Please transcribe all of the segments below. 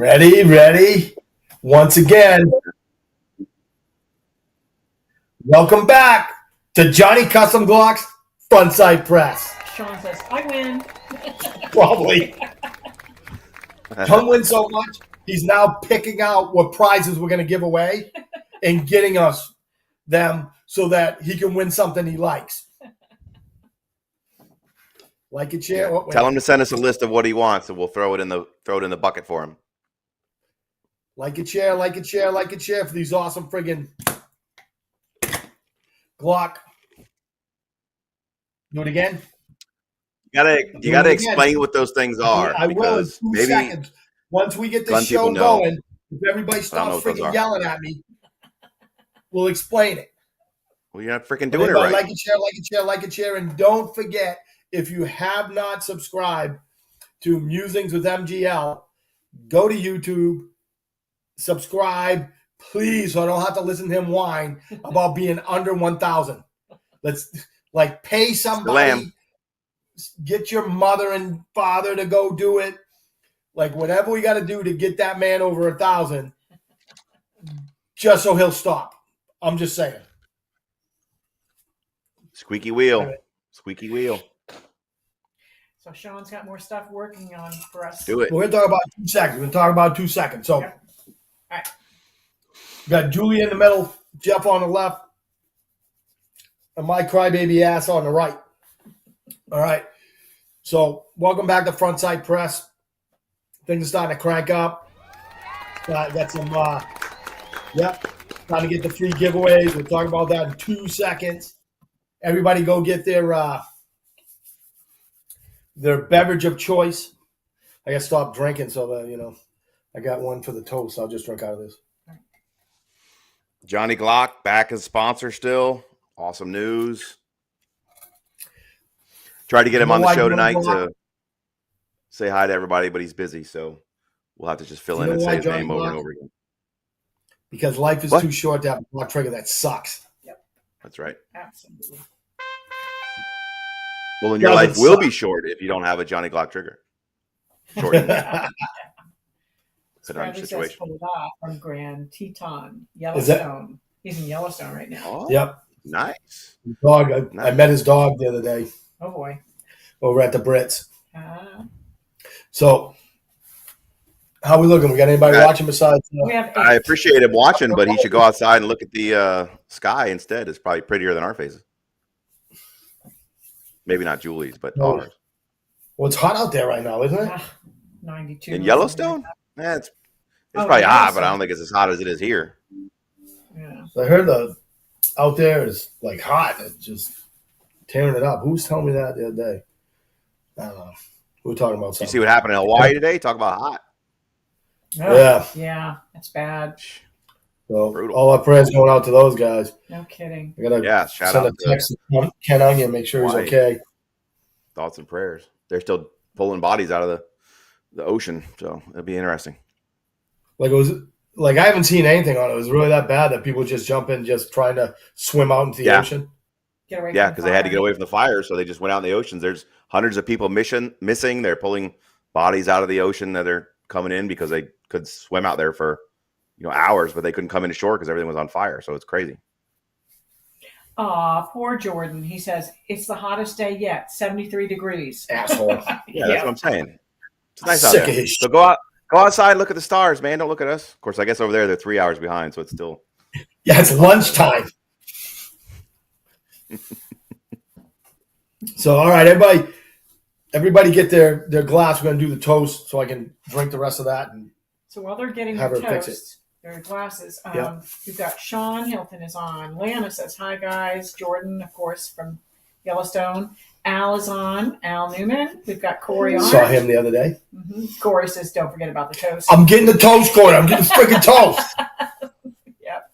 Ready. Once again, welcome back to Johnny Custom Glocks Frontside Press. Sean says, I win. Probably. Tom wins so much, he's now picking out what prizes we're going to give away and getting us them so that he can win something he likes. Like it, share. Yeah. Tell him to send us a list of what he wants, and we'll throw it in the bucket for him. Like it, share for these awesome friggin' Glock. Do it again. You gotta explain what those things are. I will in 2 seconds. Once we get this show going, if everybody stops freaking yelling at me, we'll explain it. Well, you're not freaking doing it right. Like it, share, and don't forget, if you have not subscribed to Musings with MGL, go to YouTube, subscribe, please, so I don't have to listen to him whine about being under 1,000. Let's pay somebody, get your mother and father to go do it. Whatever we got to do to get that man over 1,000, just so he'll stop. I'm just saying. Squeaky wheel. Squeaky wheel. So Sean's got more stuff working on for us. Do it. We're going to talk about 2 seconds. So, All right. We got Julie in the middle, Jeff on the left, and my crybaby ass on the right. All right. So, welcome back to Frontside Press. Things are starting to crank up. Got some, trying to get the free giveaways. We'll talk about that in 2 seconds. Everybody go get their beverage of choice. I got to stop drinking so that, I got one for the toast. I'll just drink out of this. Johnny Glock back as sponsor still. Awesome news. Tried to get him on the show tonight to say hi to everybody, but he's busy, so we'll have to just fill in and say his name over and over again. Because life is too short to have a Glock trigger that sucks. Yep. That's right. Absolutely. Well, then your life will be short if you don't have a Johnny Glock trigger. Short. Bradley says pull it off from Grand Teton, Yellowstone. He's in Yellowstone right now. Oh, yep. Nice. Dog. I met his dog the other day. Oh, boy. Over at the Brits. So, how are we looking? We got anybody watching besides? I appreciate him watching, but he should go outside and look at the sky instead. It's probably prettier than our faces. Maybe not Julie's, but ours. Well, it's hot out there right now, isn't it? 92. In Yellowstone? It's probably hot, but I don't think it's as hot as it is here. Yeah. I heard out there is hot. It's just tearing it up. Who was telling me that the other day? I don't know. We were talking about something. You see what happened in Hawaii today? Talk about hot. Oh, yeah. Yeah, that's bad. So brutal. All our prayers going out to those guys. No kidding. I gotta shout send out a text to Ken Onion, make sure he's okay. Thoughts and prayers. They're still pulling bodies out of the ocean, so it'll be interesting. I haven't seen anything on it. It was really that bad that people just jump in, just trying to swim out into the ocean. Because they had to get away from the fire, so they just went out in the oceans. There's hundreds of people missing. They're pulling bodies out of the ocean that they're coming in because they could swim out there for hours, but they couldn't come into shore because everything was on fire. So it's crazy. Aw, poor Jordan. He says it's the hottest day yet, 73 degrees. Asshole. Yeah, that's what I'm saying. It's nice out there. So go outside, look at the stars, man. Don't look at us. Of course, I guess over there they're 3 hours behind, so it's still. Yeah, it's lunchtime. So, all right, everybody get their glass. We're gonna do the toast so I can drink the rest of that. And so while they're getting their toast, their glasses, we've got Sean Hilton is on. Lana says hi, guys. Jordan, of course, from Yellowstone. Al is on. Al Newman. We've got Corey on. Saw him the other day. Mm-hmm. Corey says, don't forget about the toast. I'm getting the toast, Corey. I'm getting freaking toast. Yep.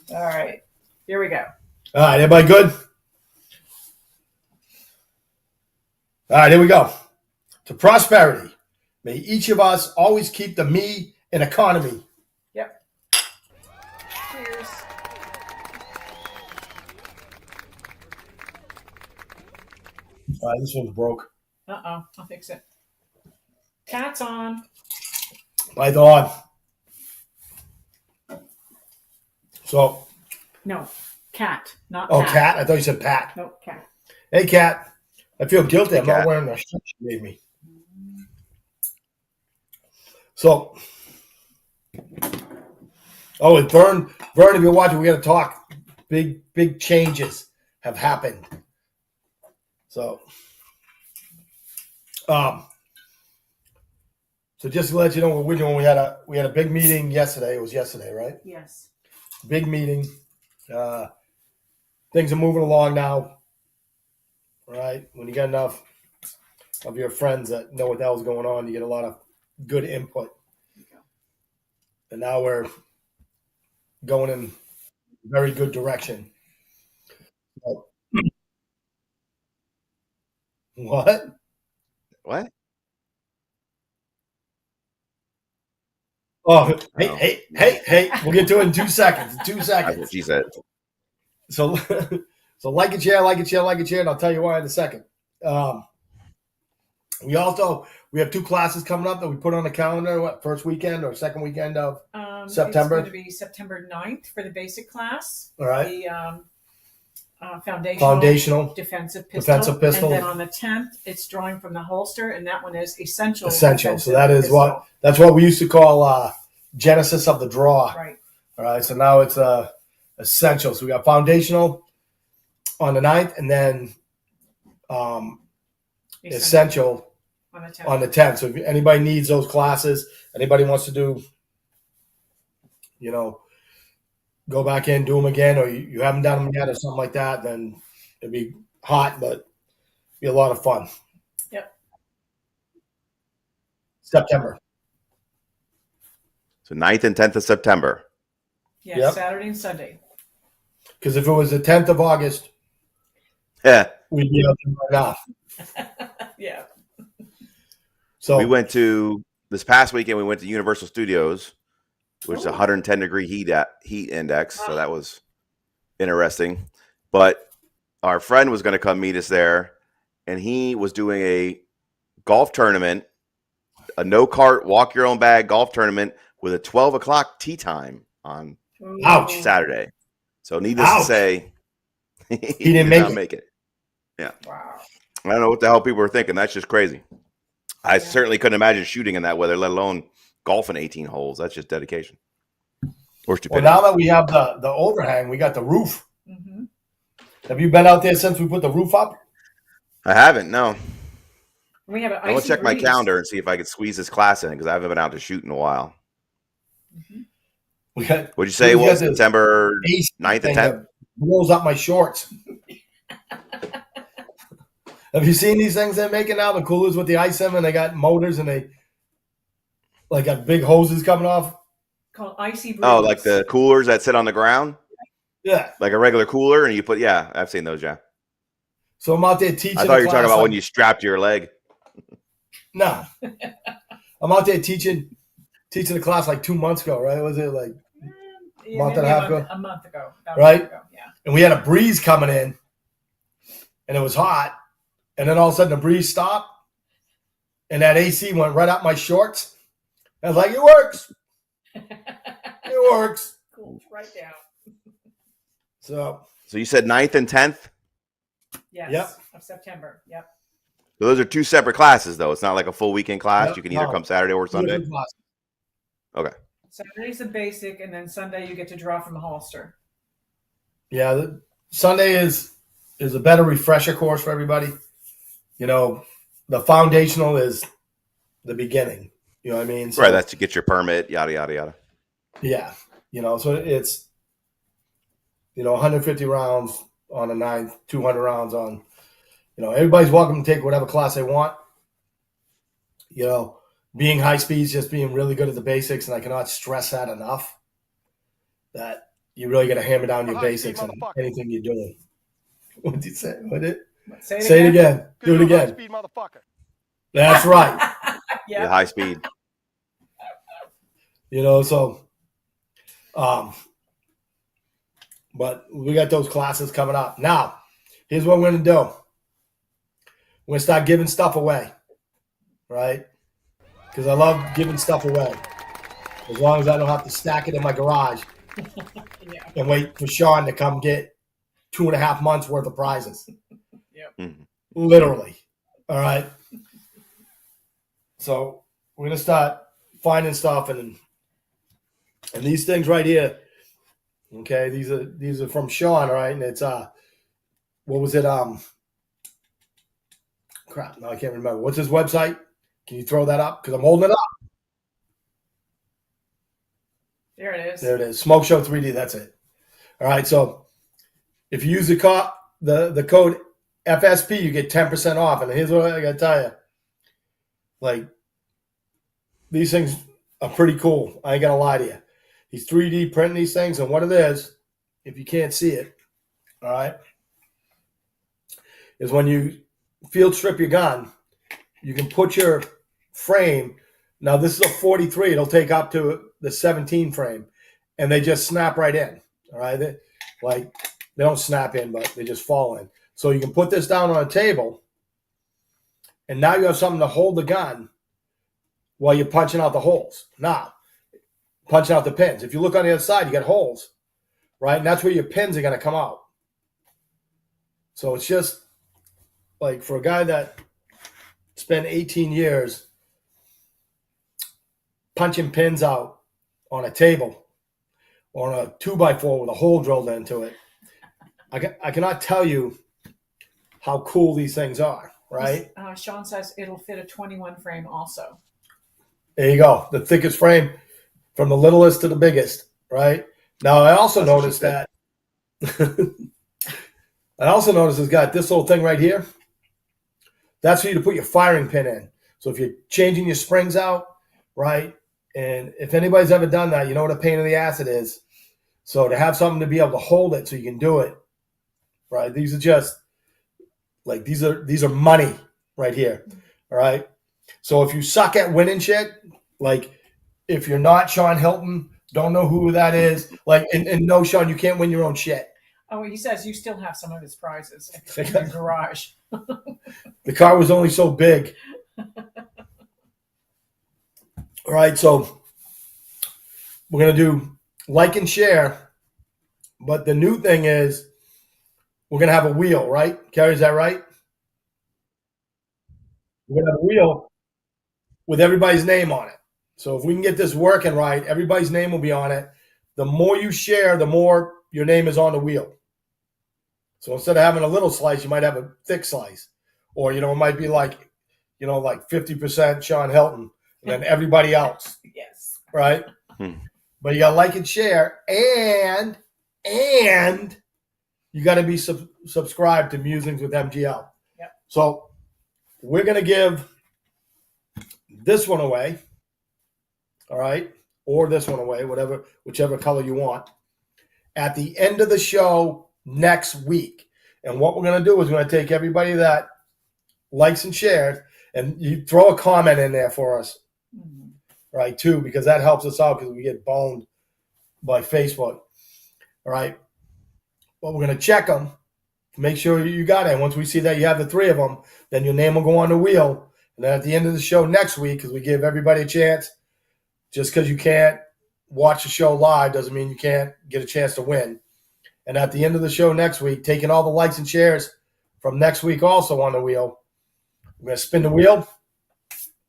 All right. Here we go. All right. Everybody good? All right. Here we go. To prosperity. May each of us always keep the me in economy. Yep. Cheers. All right, this one's broke. I'll fix it. Cat's on. Python. So. No, cat, not Oh, Pat. Cat. I thought you said Pat. No, cat. Hey, Cat. I feel guilty. Hey, I'm not Cat. wearing the shirt she made me. So. Oh, and Vern, if you're watching, we got to talk. Big changes have happened. So, so just to let you know what we're doing, we had a big meeting yesterday. It was yesterday, right? Yes. Big meeting. Things are moving along now. Right? When you get enough of your friends that know what the hell's going on, you get a lot of good input. And now we're going in a very good direction. What? What? Oh, hey! We'll get to it in 2 seconds. That's what she said. So like it, share, and I'll tell you why in a second. We have 2 classes coming up that we put on the calendar. First weekend or second weekend of September? It's going to be September 9th for the basic class. All right. The Foundational defensive pistol. And then on the 10th, it's drawing from the holster, and that one is essential. So that's what we used to call Genesis of the draw. Right. All right. So now it's essential. So we got foundational on the 9th, and then essential on the 10th. So if anybody needs those classes, anybody wants to do, go back in, do them again, or you haven't done them yet or something like that, then it'd be hot, but be a lot of fun. Yep. September. So 9th and 10th of September. Yeah, Yep. Saturday and Sunday. Because if it was the 10th of August, Yeah. we'd be up there right now. Yeah. So We went to this past weekend. We went to Universal Studios, which is 110-degree heat index. So that was interesting. But our friend was going to come meet us there, and he was doing a golf tournament, a no cart, walk your own bag golf tournament with a 12 o'clock tee time on Saturday. So needless to say, he didn't make it. Yeah. Wow. I don't know what the hell people were thinking. That's just crazy. I certainly couldn't imagine shooting in that weather, let alone golfing 18 holes. That's just dedication. Or stupidity. Well, now that we have the overhang, we got the roof. Mm-hmm. Have you been out there since we put the roof up? I haven't, no. We have an I will check my calendar and see if I could squeeze this class in because I haven't been out to shoot in a while. Mm-hmm. What'd you say it was? September 9th and 10th? Blows up my shorts. Have you seen these things they're making now? The coolers with the ice in them, and they got motors and they got big hoses coming off. Called icy breeze. Oh, like the coolers that sit on the ground? Yeah. Like a regular cooler, and you put, I've seen those, yeah. So I'm out there teaching. I thought you were talking about when you strapped your leg. No. I'm out there teaching the class like 2 months ago, right? Was it like a month and a half ago? A month ago. Right? A month ago, yeah. And we had a breeze coming in, and it was hot. And then all of a sudden the breeze stopped, and that AC went right up my shorts. I was like, it works. It works. Cool. Right down. So you said 9th and 10th? Yes. Yep. Of September. Yep. So those are 2 separate classes, though. It's not like a full weekend class. Yep. You can either come Saturday or Sunday. Okay. Saturday's the basic, and then Sunday you get to draw from a holster. Yeah, Sunday is a better refresher course for everybody. The foundational is the beginning. You know what I mean? So, right, that's to get your permit, yada, yada, yada. Yeah. So it's, 150 rounds on the 9th, 200 rounds on, everybody's welcome to take whatever class they want. Being high speed is just being really good at the basics, and I cannot stress that enough, that you really got to hammer down your basics in anything you're doing. What did you say? Say it again. Do it again. Speed motherfucker. That's right. Yeah, high speed. But we got those classes coming up. Now, here's what we're going to do. We're going to start giving stuff away, right? Because I love giving stuff away. as long as I don't have to stack it in my garage and wait for Sean to come get 2.5 months worth of prizes. Literally. All right. So we're gonna start finding stuff, and these things right here. Okay, these are from Sean. All right, and it's what was it? Crap. No, I can't remember. What's his website? Can you throw that up? Because I'm holding it up. There it is. There it is. Smoke Show 3D. That's it. All right. So if you use the code FSP, you get 10% off. And here's what I got to tell you. Like, these things are pretty cool. I ain't going to lie to you. He's 3D printing these things. And what it is, if you can't see it, all right, is when you field strip your gun, you can put your frame. Now, this is a 43. It'll take up to the 17 frame. And they just snap right in. All right. They don't snap in, but they just fall in. So you can put this down on a table. And now you have something to hold the gun while you're punching out the holes. Now, punching out the pins. If you look on the other side, you got holes, right? And that's where your pins are going to come out. So it's just like for a guy that spent 18 years punching pins out on a table or on a 2x4 with a hole drilled into it, I cannot tell you how cool these things are, right? Sean says it'll fit a 21 frame also. There you go. The thickest frame from the littlest to the biggest, right? Now, I also noticed that it's got this little thing right here. That's for you to put your firing pin in. So if you're changing your springs out, right? And if anybody's ever done that, you know what a pain in the ass it is. So to have something to be able to hold it so you can do it, right? These are just like these are money right here. All right. So if you suck at winning shit, like if you're not Sean Hilton, don't know who that is, like and no, Sean, you can't win your own shit. Oh, he says you still have some of his prizes in your garage. The car was only so big. All right, so we're going to do like and share, but the new thing is we're going to have a wheel, right? Carrie, is that right? We're going to have a wheel with everybody's name on it. So if we can get this working right, everybody's name will be on it. The more you share, the more your name is on the wheel. So instead of having a little slice, you might have a thick slice. Or, it might be like 50% Sean Hilton and then everybody else. Yes. Right? But you got to like and share. And you got to be subscribed to Musings with MGL. Yep. So we're going to give this one away. All right? Or this one away, whichever color you want. At the end of the show next week. And what we're going to do is we're going to take everybody that likes and shares, and you throw a comment in there for us, right, too, because that helps us out because we get boned by Facebook. All right? Well, we're going to check them to make sure you got it. And once we see that you have the 3 of them, then your name will go on the wheel. And then at the end of the show next week, because we give everybody a chance, just because you can't watch the show live doesn't mean you can't get a chance to win. And at the end of the show next week, taking all the likes and shares from next week also on the wheel, we're going to spin the wheel.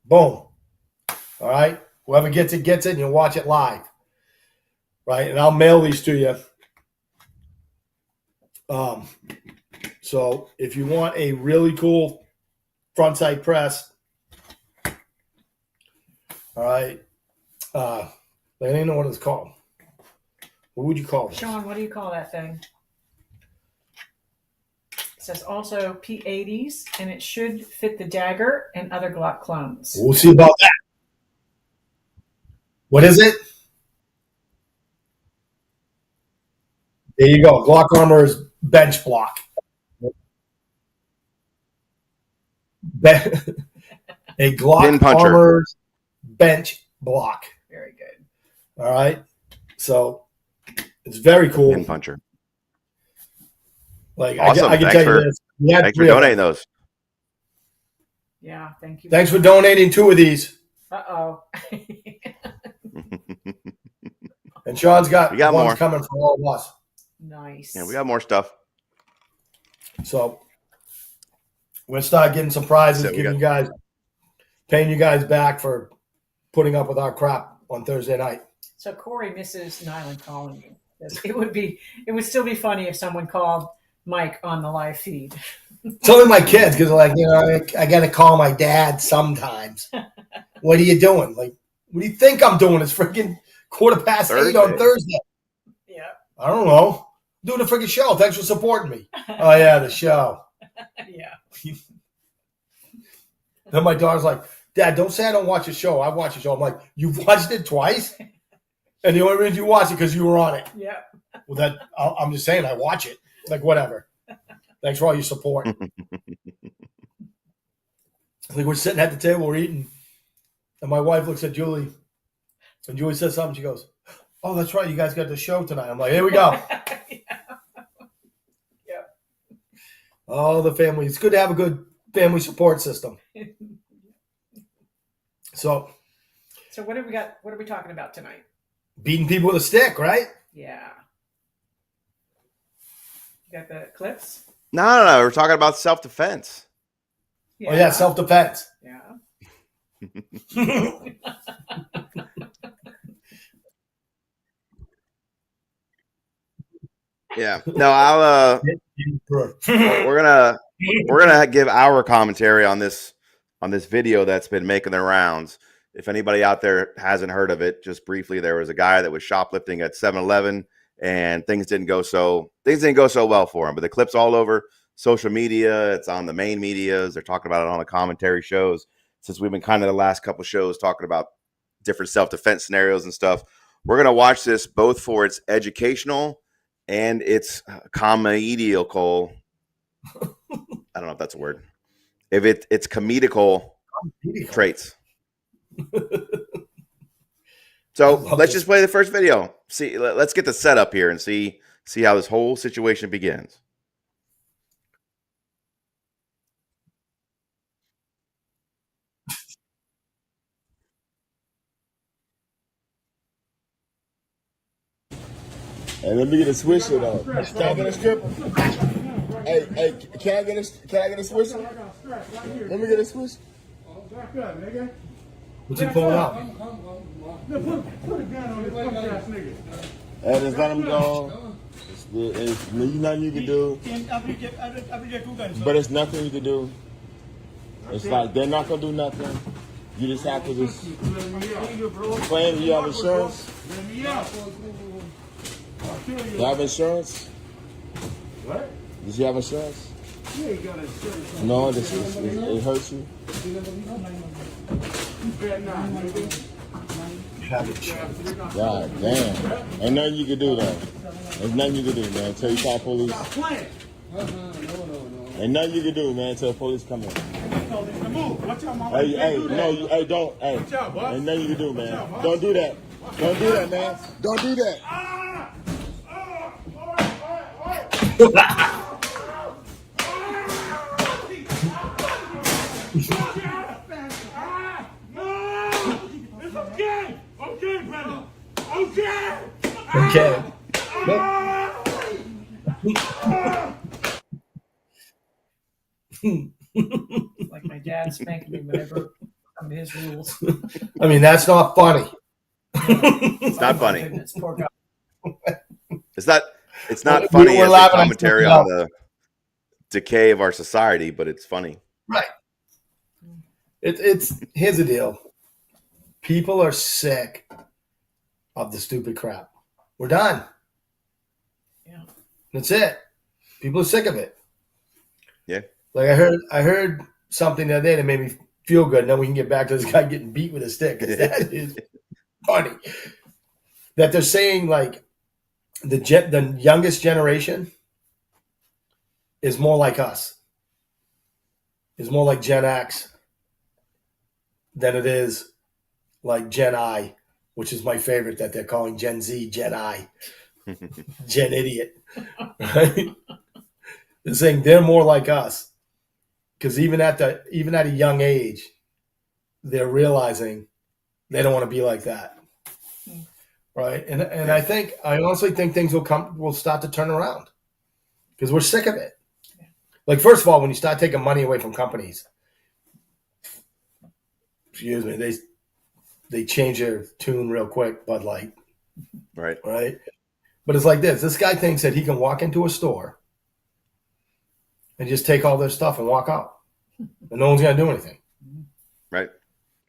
Boom. All right? Whoever gets it, and you'll watch it live. Right? And I'll mail these to you. So if you want a really cool front side press, all right, I don't even know what it's called. What would you call it? Sean, what do you call that thing? It says also P80s, and it should fit the Dagger and other Glock clones. We'll see about that. What is it? There you go. Glock Armor's bench block. A Glock Armor's bench block. Very good. All right. So it's very cool. Pin puncher. Like awesome. I can tell you this. Thanks for donating those. Yeah, thank you. Thanks for donating 2 of these. Uh-oh. And Sean's got We got ones more coming for all of us. Nice. Yeah, we got more stuff. So we're gonna start getting some prizes, So paying you guys back for putting up with our crap on Thursday night. So Corey misses Nyland calling you. It would still be funny if someone called Mike on the live feed. It's only my kids because, like, I got to call my dad sometimes. What are you doing? Like, what do you think I'm doing? It's freaking 8:15 on Thursday. Yeah. I don't know. I'm doing a freaking show. Thanks for supporting me. Oh yeah, the show. Yeah. Then my daughter's like, Dad, don't say I don't watch a show. I watch a show. I'm like, you've watched it twice? And the only reason you watched it because you were on it. Yeah. Well, I'm just saying I watch it. Like, whatever. Thanks for all your support. Like, we're sitting at the table, we're eating, and my wife looks at Julie, and Julie says something. She goes, "Oh, that's right. You guys got the show tonight." I'm like, "Here we go." Yeah. Oh, the family. It's good to have a good family support system. So what have we got? What are we talking about tonight? beating people with a stick, right? Yeah. You got the clips? No. We're talking about self-defense. Yeah. Oh yeah, self-defense. Yeah. Yeah. No, I'll we're gonna give our commentary on this video that's been making the rounds. If anybody out there hasn't heard of it, just briefly, there was a guy that was shoplifting at 7-Eleven, and things didn't go so well for him. But the clip's all over social media. It's on the main medias. They're talking about it on the commentary shows. Since we've been kind of the last couple shows talking about different self-defense scenarios and stuff, we're gonna watch this both for its educational and its comedical. I don't know if that's a word. If it's comedical traits. So let's just play the first video. See, let's get the setup here and see how this whole situation begins. Hey, let me get a swisher though. Can I get a strip? Hey, can I get a swisher? Let me get a swisher. What's he pulling out? Hey, just let him go. There's nothing you can do. But it's nothing you can do. It's like they're not gonna do nothing. You just have to just claim you have insurance. You have insurance? What? Did you have insurance? You ain't got insurance. No, it hurts you. You better not, nigga. God damn. Ain't nothing you can do though. There's nothing you can do, man, until you call police. Stop playing. Ain't nothing you can do, man, until police come in. Move. Watch out, mama. Hey, no, don't. Hey, Watch out, boss. ain't nothing you can do, man. Watch out, boss. Don't do that. Don't do that, man. Don't do that. It's okay. Okay, brother. Okay. Okay. Like my dad spanking me whenever I'm his rules. I mean, that's not funny. It's not funny. Goodness, poor guy. It's not We're funny as a laughing at commentary something on the decay of our society, but it's funny. Right. It's here's the deal. People are sick of the stupid crap. We're done. Yeah. That's it. People are sick of it. Yeah. Like I heard something the other day that made me feel good. Now we can get back to this guy getting beat with a stick. 'Cause that is funny. That they're saying like the youngest generation is more like us. Is more like Gen X than it is like Gen I, which is my favorite that they're calling Gen Z, Gen I, Gen Idiot. Right? They're saying they're more like us because even at a young age, they're realizing they don't want to be like that. right? And I honestly think things will start to turn around because we're sick of it. Like, first of all, when you start taking money away from companies, excuse me, they change their tune real quick. Bud Light, Right. But it's like this guy thinks that he can walk into a store and just take all their stuff and walk out, and no one's gonna do anything. Right.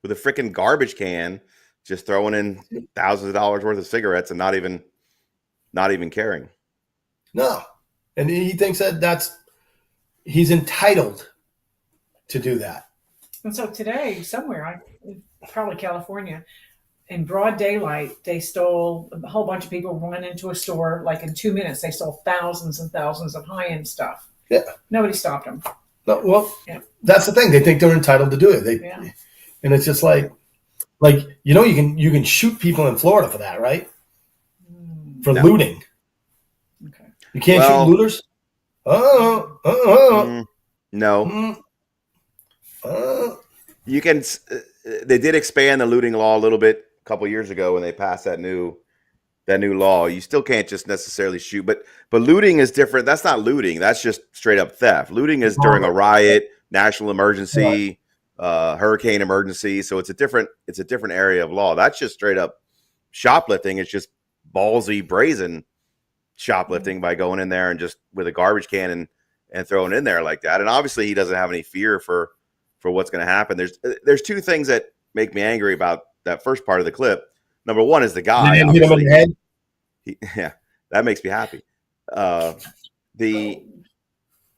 With a freaking garbage can, just throwing in thousands of dollars worth of cigarettes and not even caring. No, and he thinks that he's entitled to do that. And so today, somewhere, probably California, in broad daylight, they stole, a whole bunch of people went into a store, like in 2 minutes, they stole thousands and thousands of high-end stuff. Yeah. Nobody stopped them. No, well, that's the thing. They think they're entitled to do it. And it's just like you can shoot people in Florida for that, right? For looting. Okay. You can't shoot looters? No. You can. They did expand the looting law a little bit a couple years ago when they passed that new law. You still can't just necessarily shoot, but looting is different. That's not looting. That's just straight up theft. Looting is during a riot, national emergency, hurricane emergency. So it's a different area of law. That's just straight up shoplifting. It's just ballsy, brazen shoplifting by going in there and just with a garbage can and throwing it in there like that. And obviously he doesn't have any fear for what's going to happen. There's two things that make me angry about that first part of the clip. Number one is the guy. Hit him in the head. Yeah, that makes me happy. The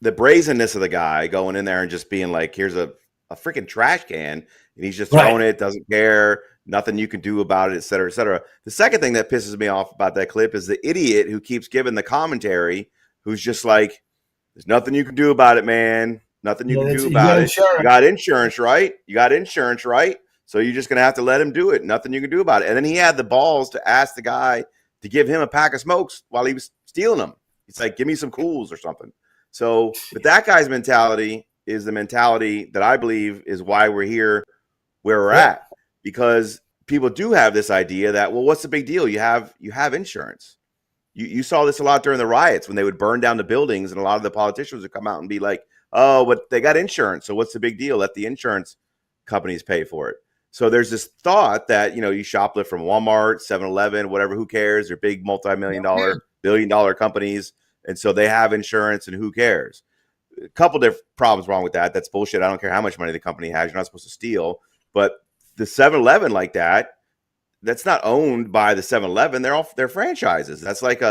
brazenness of the guy going in there and just being like, here's a freaking trash can, and he's just throwing it, doesn't care, nothing you can do about it, et cetera, et cetera. The second thing that pisses me off about that clip is the idiot who keeps giving the commentary, who's just like, there's nothing you can do about it, man. Nothing you can do about it. You got insurance, right? So you're just going to have to let him do it. Nothing you can do about it. And then he had the balls to ask the guy to give him a pack of smokes while he was stealing them. He's like, give me some cools or something. So, but that guy's mentality is the mentality that I believe is why we're here where we're at. Because people do have this idea that, well, what's the big deal? You have insurance. You saw this a lot during the riots when they would burn down the buildings, and a lot of the politicians would come out and be like, oh, but they got insurance. So what's the big deal? Let the insurance companies pay for it. So there's this thought that, you shoplift from Walmart, 7-Eleven, whatever, who cares? They're big multi-million-dollar, billion-dollar companies. And so they have insurance, and who cares? A couple different problems wrong with that. That's bullshit. I don't care how much money the company has. You're not supposed to steal. But the 7-Eleven like that's not owned by the 7-Eleven. They're franchises. That's like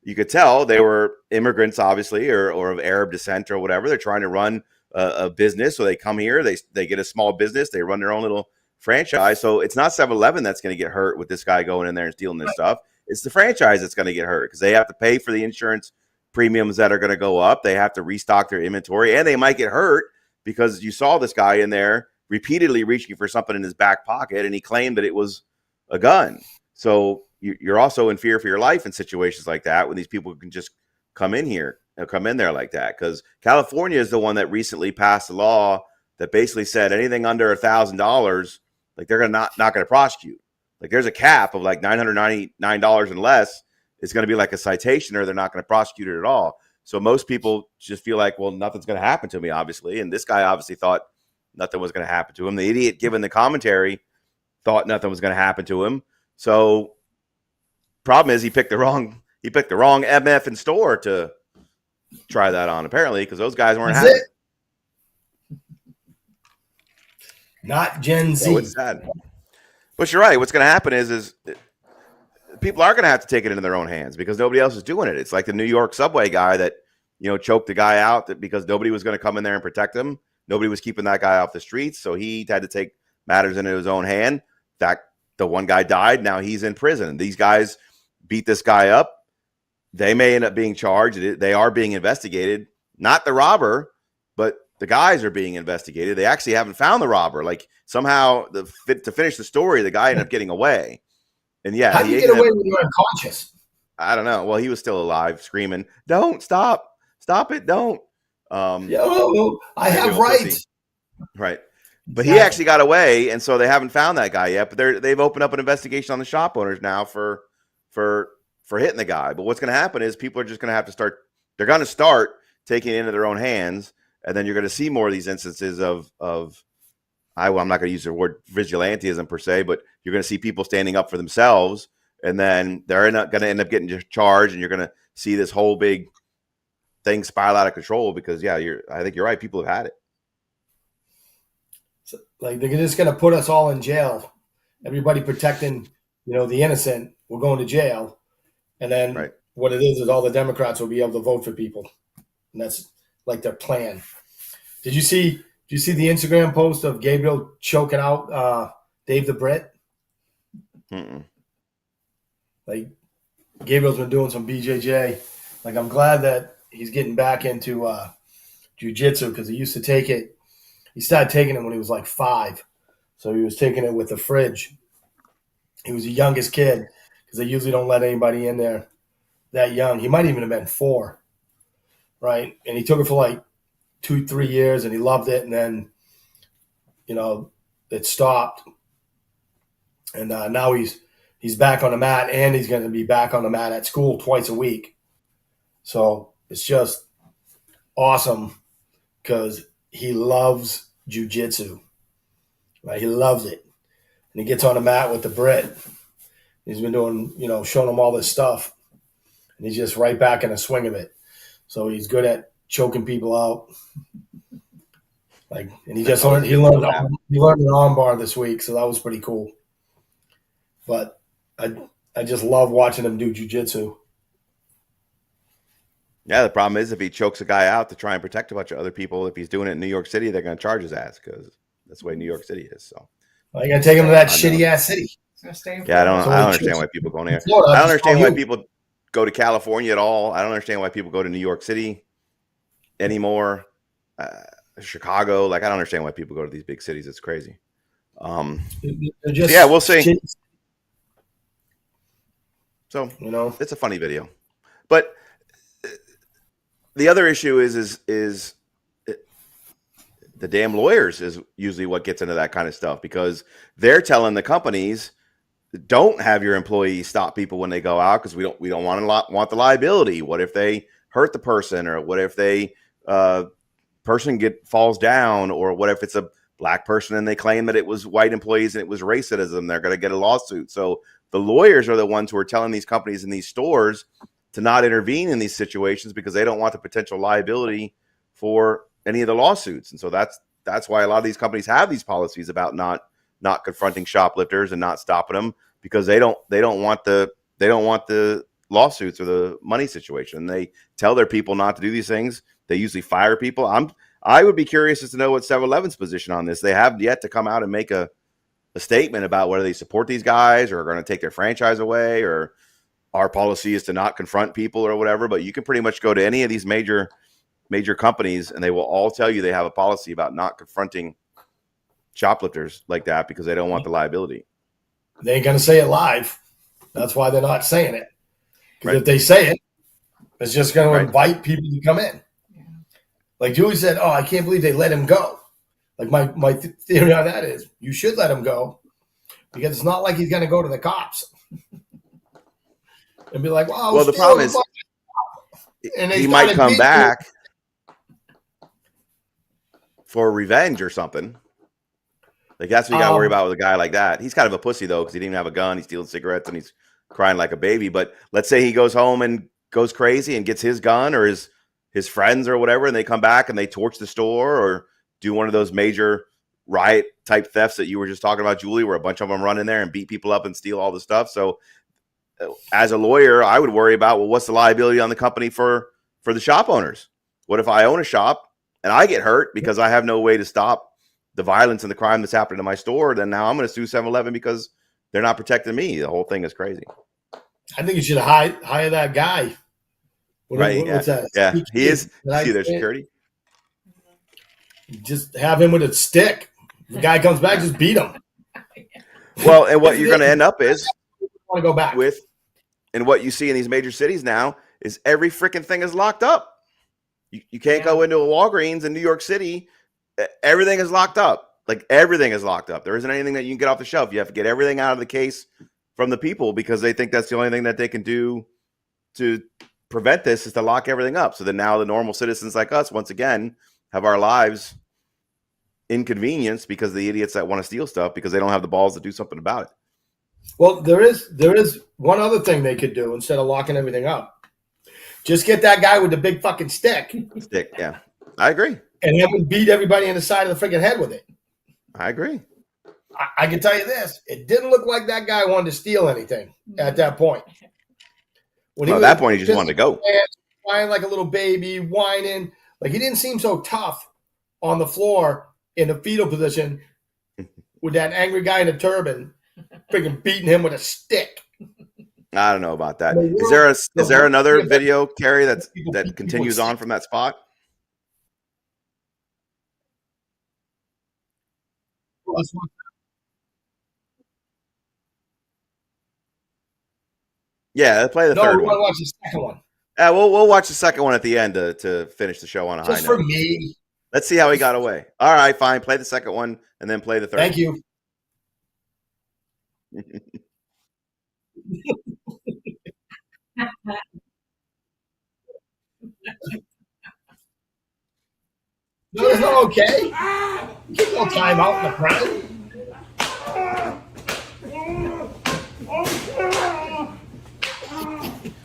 you could tell they were immigrants, obviously, or of Arab descent or whatever. They're trying to run a business. So they come here, they get a small business, they run their own little franchise. So it's not 7-Eleven that's going to get hurt with this guy going in there and stealing this stuff. It's the franchise that's going to get hurt because they have to pay for the insurance premiums that are going to go up. They have to restock their inventory, and they might get hurt because you saw this guy in there repeatedly reaching for something in his back pocket, and he claimed that it was a gun. So you're also in fear for your life in situations like that when these people can just come in there like that. Because California is the one that recently passed a law that basically said anything under $1,000, like they're not going to prosecute. Like there's a cap of like $999 and less. It's going to be like a citation, or they're not going to prosecute it at all. So most people just feel like, well, nothing's going to happen to me, obviously. And this guy obviously thought nothing was going to happen to him. The idiot giving the commentary thought nothing was going to happen to him. So problem is he picked the wrong MF in store to try that on, apparently, because those guys weren't happy. Not Gen Z. So it's sad. But you're right. What's going to happen is people are going to have to take it into their own hands because nobody else is doing it. It's like the New York subway guy that, choked the guy out because nobody was going to come in there and protect him. Nobody was keeping that guy off the streets. So he had to take matters into his own hand. In fact, the one guy died. Now he's in prison. These guys beat this guy up. They may end up being charged. They are being investigated. Not the robber, but the guys are being investigated. They actually haven't found the robber. Like somehow, to finish the story, the guy ended up getting away. And yeah, how do you get away when you're unconscious? I don't know. Well, he was still alive, screaming, "Don't stop it! Don't." I have rights. Right. But he actually got away, and so they haven't found that guy yet. But they've opened up an investigation on the shop owners now for for hitting the guy. But what's going to happen is people are just going to have to start. They're going to start taking it into their own hands, and then you're going to see more of these instances of I'm not going to use the word vigilantism per se, but you're going to see people standing up for themselves, and then they're not going to end up getting charged, and you're going to see this whole big thing spiral out of control because, I think you're right. People have had it. So, like, they're just going to put us all in jail. Everybody protecting, the innocent will go into jail. And then what it is all the Democrats will be able to vote for people. And that's like their plan. Did you see the Instagram post of Gabriel choking out Dave the Brit? Mm-mm. Like, Gabriel's been doing some BJJ. Like, I'm glad that he's getting back into jiu-jitsu because he used to take it. He started taking it when he was like 5. So he was taking it with the fridge. He was the youngest kid because they usually don't let anybody in there that young. He might even have been 4, right? And he took it for like 2-3 years, and he loved it. And then, it stopped. And now he's back on the mat, and he's going to be back on the mat at school twice a week. So it's just awesome because he loves jiu-jitsu, right? He loves it. And he gets on the mat with the Brit. He's been doing, showing him all this stuff. And he's just right back in the swing of it. So he's good at choking people out. And he just learned an armbar this week, so that was pretty cool. But I just love watching him do jiu-jitsu. Yeah, the problem is if he chokes a guy out to try and protect a bunch of other people, if he's doing it in New York City, they're going to charge his ass because that's the way New York City is. So you got to take him to that shitty-ass city. Yeah, I don't understand why people go in there. I don't understand why people go to California at all. I don't understand why people go to New York City anymore. Chicago, I don't understand why people go to these big cities. It's crazy. We'll see. Shitty. So it's a funny video, but the other issue is the damn lawyers is usually what gets into that kind of stuff because they're telling the companies don't have your employees stop people when they go out because we don't want the liability. What if they hurt the person, or what if they person falls down, or what if it's a black person and they claim that it was white employees and it was racism? They're going to get a lawsuit. So the lawyers are the ones who are telling these companies in these stores to not intervene in these situations because they don't want the potential liability for any of the lawsuits. And so that's why a lot of these companies have these policies about not confronting shoplifters and not stopping them because they don't want the lawsuits or the money situation. They tell their people not to do these things. They usually fire people. I would be curious as to know what 7-Eleven's position on this. They have yet to come out and make a statement about whether they support these guys or are going to take their franchise away, or our policy is to not confront people or whatever. But you can pretty much go to any of these major companies and they will all tell you they have a policy about not confronting shoplifters like that because they don't want the liability. They ain't going to say it live. That's why they're not saying it. Because if they say it, it's just going to invite people to come in. Like Julie said, I can't believe they let him go. Like my theory on that is you should let him go because it's not like he's going to go to the cops and be like, well, the problem is he might come back for revenge or something. Like that's what you got to worry about with a guy like that. He's kind of a pussy though because he didn't even have a gun. He's stealing cigarettes and he's crying like a baby. But let's say he goes home and goes crazy and gets his gun or his friends or whatever, and they come back and they torch the store or do one of those major riot type thefts that you were just talking about, Julie, where a bunch of them run in there and beat people up and steal all the stuff. So as a lawyer, I would worry about, well, what's the liability on the company for the shop owners? What if I own a shop and I get hurt because I have no way to stop the violence and the crime that's happening in my store? Then now I'm going to sue 7-Eleven because they're not protecting me. The whole thing is crazy. I think you should hire that guy. What's that? Yeah, he is. See their security. Just have him with a stick. If the guy comes back, just beat him. Well, and what you're going to end up is want to go back with, and what you see in these major cities now is every freaking thing is locked up. You can't go into a Walgreens in New York City. Everything is locked up. Like everything is locked up. There isn't anything that you can get off the shelf. You have to get everything out of the case from the people because they think that's the only thing that they can do to prevent this is to lock everything up. So then now the normal citizens like us, once again, have our lives inconvenienced because of the idiots that want to steal stuff because they don't have the balls to do something about it. Well, there is one other thing they could do instead of locking everything up. Just get that guy with the big fucking stick. Yeah. I agree. And have him beat everybody in the side of the freaking head with it. I agree. I can tell you this. It didn't look like that guy wanted to steal anything at that point. At that point, he just wanted to go. Crying like a little baby, whining. Like he didn't seem so tough on the floor in a fetal position with that angry guy in a turban freaking beating him with a stick. I don't know about that. Is there another video, Carrie, that continues on from that spot? Yeah, play the third we one. want to watch the second one. We'll watch the second one at the end to finish the show on a high note. Just for me. Let's see how he got away. All right, fine. Play the second one and then play the third. Thank you. No, it's not okay. Get no time out in the crowd.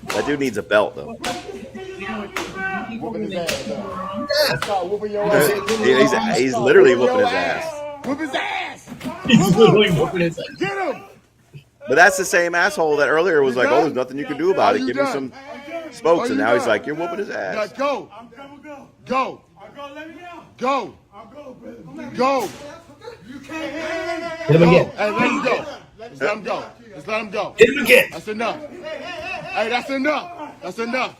That dude needs a belt, though. Whooping his ass. Yeah. Start whooping your ass. He's literally whooping his ass. Whoop his ass. He's literally whooping his ass. Get him. But that's the same asshole that earlier was like, "Oh, there's nothing you can do about it. Give me some spokes," and now he's like, "You're whooping his ass." Go. Go. Let me go. Go. I'll go, brother. Go. You can't. Hit him again. Hey, let him go. Let's let him go. Let's let him go. Hit him again. That's enough. Hey, that's enough. That's enough.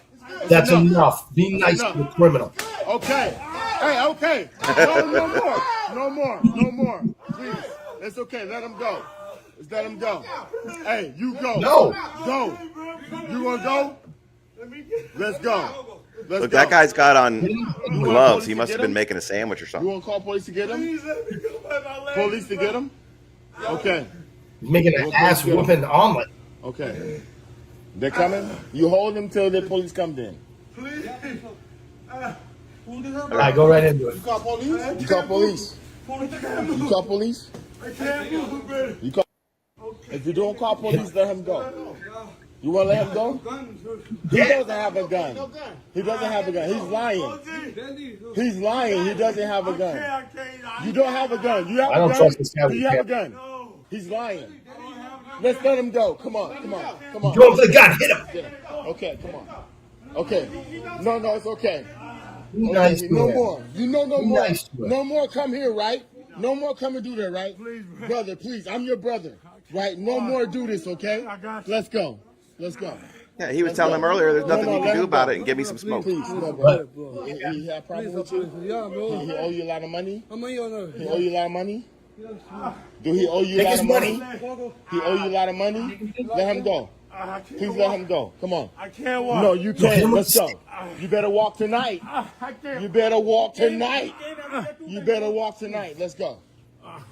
That's enough. Be nice to the criminal. Okay. Hey, okay. No more. No more. No more. Please. It's okay. Let him go. Let's let him go. Hey, you go. No. Go. You want to go? Let's go. Let's Look, go. that guy's got on You gloves. want He police must to have get been him? making a sandwich or You something. want to call police to get him? Please let me go by my legs. Police to get him? Okay. He's making an ass whooping omelet. Okay. They're coming? You hold him till the police come in. Please. All right, go right into it. You call police? You call police? You call police? I can't move, brother. You call. If you don't call police, let him go. You want to let him go? He doesn't have a gun. He doesn't have a gun. He's lying. He's lying. He doesn't have a gun. You don't have a gun. You have a gun. I don't trust this guy. Do you have a gun? He's lying. Let's let him go. Come on. Come on. Come on. Go for the gun. Hit him. Okay, come on. Okay. No, it's okay. Be nice to No him. more. You know no Be more. nice to him. No more come here, right? No more come and do that, right? Brother, please. I'm your brother. Right? No more do this, okay? Let's go. Let's go. Yeah, he was telling him earlier, "There's nothing you can do about it, and give me some smoke." Please, no, bro. He had a problem with you? He owe you a lot of money? He owe you a lot of money? Do he owe you a Take lot his of money. money? He owe you a lot of money? Let him go. Please let him go. Come on. I can't walk. No, you can't. Let's go. You better walk tonight. I can't. You better walk tonight. You better walk tonight. Let's go.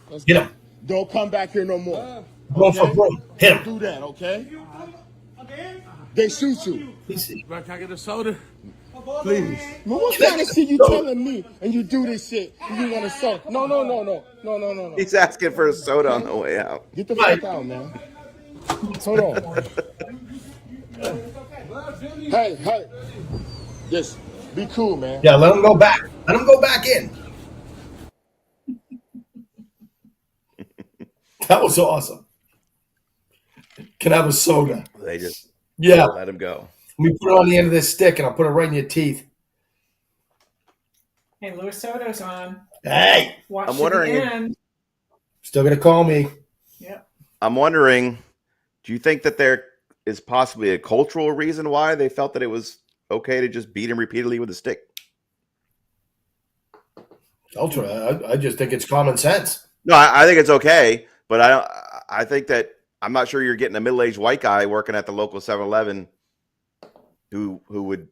Let's Hit go. him. Don't come back here no more. Go for broke. Hit him. Do that, okay? They shoot you. Bro, can I get a soda? Please. Man, what kind of shit you telling me and you do this shit and you want to suck? No. He's asking for a soda on the way out. Get the fuck out, man. Hold on. Hey. Just be cool, man. Yeah, let him go back. Let him go back in. That was awesome. Can I have a soda? They just Yeah. let him go. Let me put it on the end of this stick and I'll put it right in your teeth. Hey, Luis Soto's on. Hey, Watch I'm to wondering the if- end. still gonna call me. Yep. I'm wondering, do you think that there is possibly a cultural reason why they felt that it was okay to just beat him repeatedly with a stick? Ultra. I just think it's common sense. No, I think it's okay, but I think that I'm not sure you're getting a middle-aged white guy working at the local 7-Eleven who would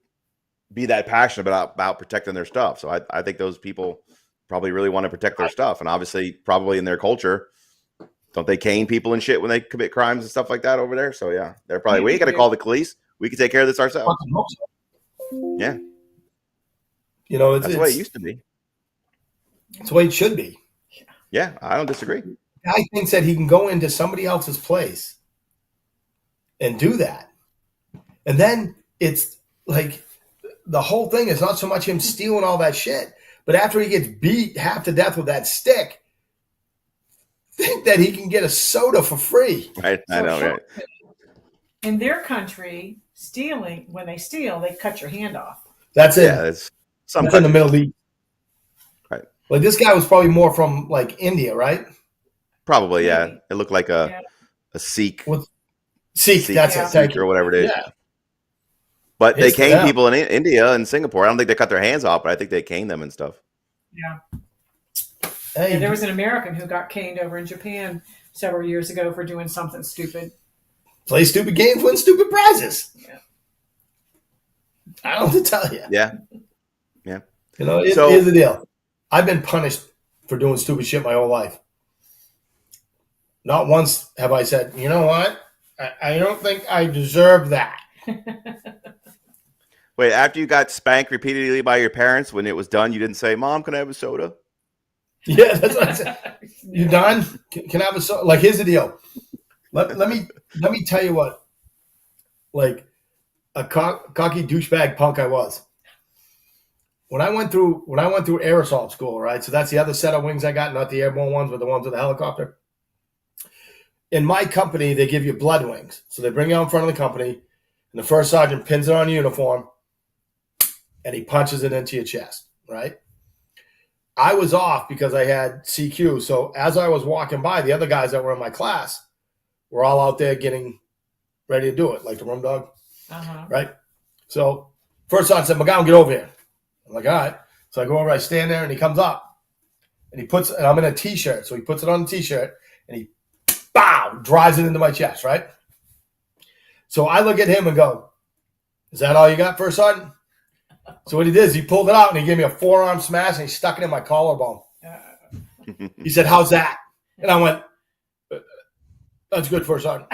be that passionate about protecting their stuff. So I think those people probably really want to protect their stuff, and obviously, probably in their culture, Don't they cane people and shit when they commit crimes and stuff like that over there? So yeah, they're probably, we ain't got to call the police. We can take care of this ourselves. Yeah. You know, That's the way it used to be. It's the way it should be. Yeah, I don't disagree. Guy thinks that he can go into somebody else's place and do that. And then it's like the whole thing is not so much him stealing all that shit, but after he gets beat half to death with that stick, think that he can get a soda for free. Right. I know, right. In their country, when they steal, they cut your hand off. That's it. Yeah, it's in the Middle East. Right. Like this guy was probably more from like India, right? Probably, yeah. It looked like a Sikh. Sikh, that's it. Thank Sikh or you. whatever it is. Yeah. But they cane people in India and Singapore. I don't think they cut their hands off, but I think they cane them and stuff. Yeah. Hey, And there was an American who got caned over in Japan several years ago for doing something stupid. Play stupid games, win stupid prizes. Yeah. I don't know what to tell you. Yeah. Yeah. You know, So- here's the deal. I've been punished for doing stupid shit my whole life. Not once have I said, you know what? I don't think I deserve that. Wait, after you got spanked repeatedly by your parents, when it was done, you didn't say, "Mom, can I have a soda?" Yeah, that's what I said. You done? Can I have a soda? Like, here's the deal. Let me tell you what, like a cocky douchebag punk I was. When I went through air assault school, right? So that's the other set of wings I got, not the airborne ones, but the ones with the helicopter. In my company, they give you blood wings. So they bring you out in front of the company, and the first sergeant pins it on your uniform, and he punches it into your chest, right? I was off because I had CQ. So as I was walking by, the other guys that were in my class were all out there getting ready to do it, like the room dog, right? So first sergeant said, "McGowan, get over here." I'm like, all right. So I go over, I stand there, and he comes up, and and I'm in a T-shirt. So he puts it on the T-shirt, and he, drives it into my chest, right? So I look at him and go, "Is that all you got, First Sergeant?" So what he did is he pulled it out, and he gave me a forearm smash, and he stuck it in my collarbone. He said, "How's that?" And I went, "That's good, First Sergeant."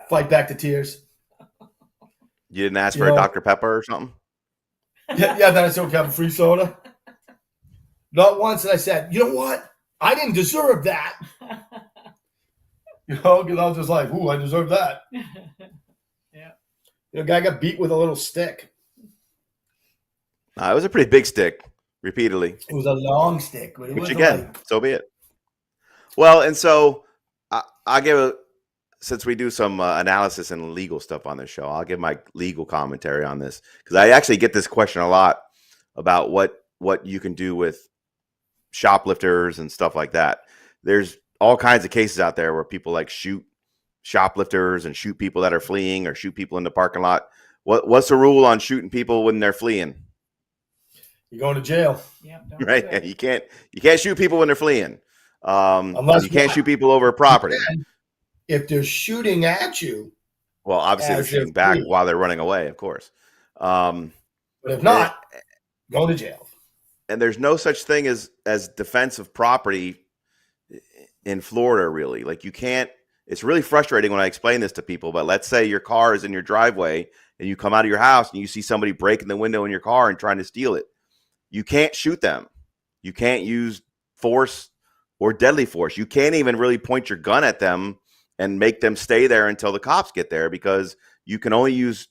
Fight back to tears. You didn't ask for a Dr. Pepper or something? Yeah, then I said, "Okay, have a free soda." Not once did I said, "You know what? I didn't deserve that." You know, because I was just like, "Ooh, I deserve that." Yeah. The guy got beat with a little stick. It was a pretty big stick, repeatedly. It was a long stick, but it Which wasn't again, like, so be it. Well, and so I'll give since we do some analysis and legal stuff on this show, I'll give my legal commentary on this because I actually get this question a lot about what you can do with shoplifters and stuff like that. There's all kinds of cases out there where people like shoot shoplifters and shoot people that are fleeing or shoot people in the parking lot. What's the rule on shooting people when they're fleeing? you're going to jail. Yeah, Right? Yeah, you can't shoot people when they're fleeing. Unless you can't shoot people over property. If they're shooting at you, Well, obviously they're As they're shooting back fleeing. while they're running away, of course. but if not, go to jail. And there's no such thing as defense of property in Florida, really. Like you can't. It's really frustrating when I explain this to people. But let's say your car is in your driveway and you come out of your house and you see somebody breaking the window in your car and trying to steal it. You can't shoot them. You can't use force or deadly force. You can't even really point your gun at them and make them stay there until the cops get there, because you can only use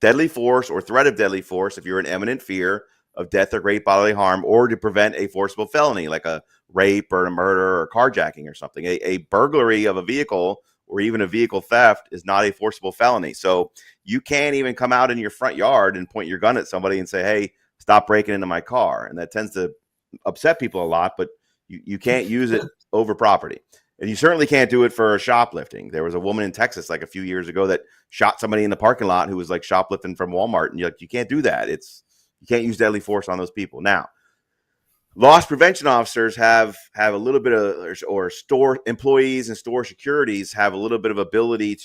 deadly force or threat of deadly force if you're in imminent fear of death or great bodily harm, or to prevent a forcible felony like a rape or a murder or carjacking or something. A burglary of a vehicle or even a vehicle theft is not a forcible felony. So you can't even come out in your front yard and point your gun at somebody and say, "Hey, stop breaking into my car." And that tends to upset people a lot, but you can't use it over property. And you certainly can't do it for shoplifting. There was a woman in Texas like a few years ago that shot somebody in the parking lot who was like shoplifting from Walmart. And you can't do that. You can't use deadly force on those people. Now, loss prevention officers have a little bit of, or store employees and store securities have a little bit of ability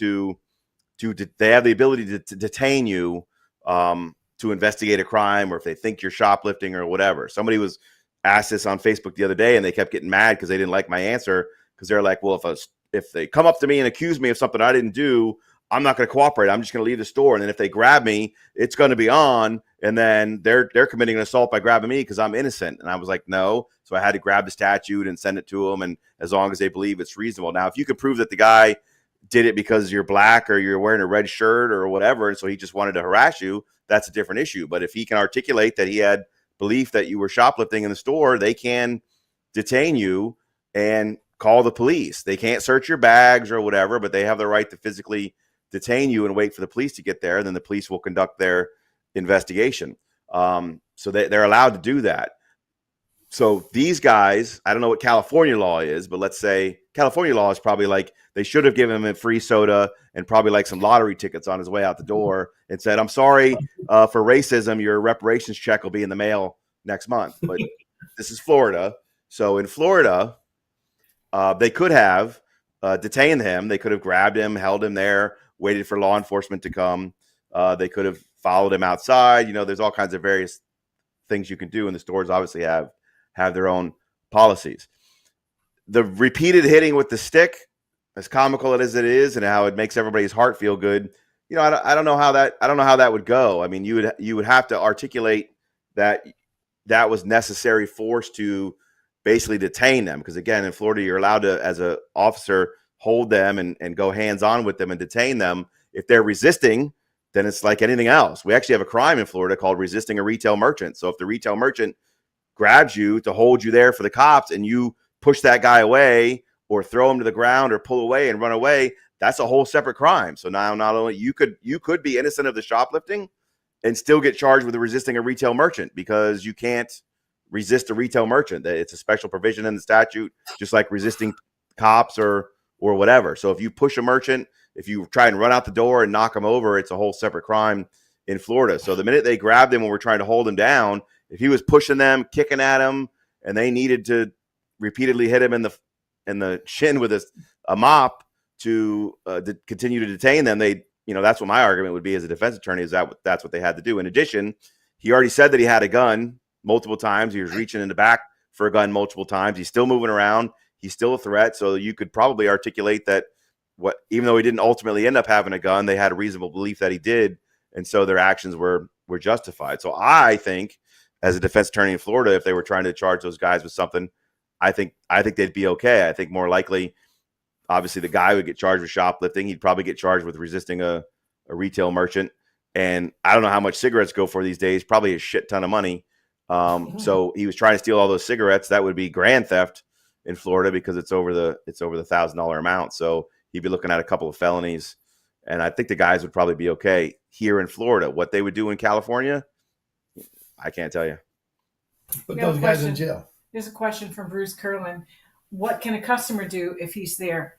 they have the ability to detain you to investigate a crime, or if they think you're shoplifting or whatever. Somebody was asked this on Facebook the other day and they kept getting mad because they didn't like my answer, because they're like, well, if they come up to me and accuse me of something I didn't do, I'm not going to cooperate. I'm just going to leave the store. And then if they grab me, it's going to be on. And then they're committing an assault by grabbing me because I'm innocent. And I was like, no. So I had to grab the statute and send it to them. And as long as they believe it's reasonable. Now, if you could prove that the guy did it because you're black or you're wearing a red shirt or whatever, and so he just wanted to harass you, that's a different issue. But if he can articulate that he had belief that you were shoplifting in the store, they can detain you and call the police. They can't search your bags or whatever, but they have the right to physically detain you and wait for the police to get there. And then the police will conduct their investigation. So they're allowed to do that. So these guys, I don't know what California law is, but let's say California law is probably like they should have given him a free soda and probably like some lottery tickets on his way out the door and said, I'm sorry for racism. Your reparations check will be in the mail next month. But this is Florida. So in Florida, they could have detained him. They could have grabbed him, held him there, waited for law enforcement to come. They could have followed him outside. You know, there's all kinds of various things you can do. And the stores obviously have their own policies. The repeated hitting with the stick, as comical as it is, and how it makes everybody's heart feel good. You know, I don't know how that would go. I mean, you would have to articulate that was necessary force to basically detain them. Because again, in Florida, you're allowed to, as an officer, hold them and go hands-on with them and detain them. If they're resisting, then it's like anything else. We actually have a crime in Florida called resisting a retail merchant. So if the retail merchant grabs you to hold you there for the cops and you push that guy away or throw him to the ground or pull away and run away, that's a whole separate crime. So now not only you could be innocent of the shoplifting and still get charged with resisting a retail merchant because you can't resist a retail merchant. It's a special provision in the statute, just like resisting cops or whatever. So if you push a merchant, if you try and run out the door and knock him over, it's a whole separate crime in Florida. So the minute they grabbed him when we're trying to hold him down, if he was pushing them, kicking at him, and they needed to repeatedly hit him in the shin with a mop to continue to detain them, that's what my argument would be as a defense attorney, is that's what they had to do. In addition, he already said that he had a gun multiple times. He was reaching in the back for a gun multiple times. He's still moving around. He's still a threat. So you could probably articulate that even though he didn't ultimately end up having a gun, they had a reasonable belief that he did. And so their actions were justified. So I think, as a defense attorney in Florida, if they were trying to charge those guys with something, I think they'd be okay. I think more likely, obviously, the guy would get charged with shoplifting. He'd probably get charged with resisting a retail merchant. And I don't know how much cigarettes go for these days, probably a shit ton of money. So he was trying to steal all those cigarettes. That would be grand theft in Florida because it's over the $1,000 amount. So he'd be looking at a couple of felonies. And I think the guys would probably be okay here in Florida. What they would do in California, I can't tell you. Put those guys in jail. There's a question from Bruce Curlin. What can a customer do if he's there?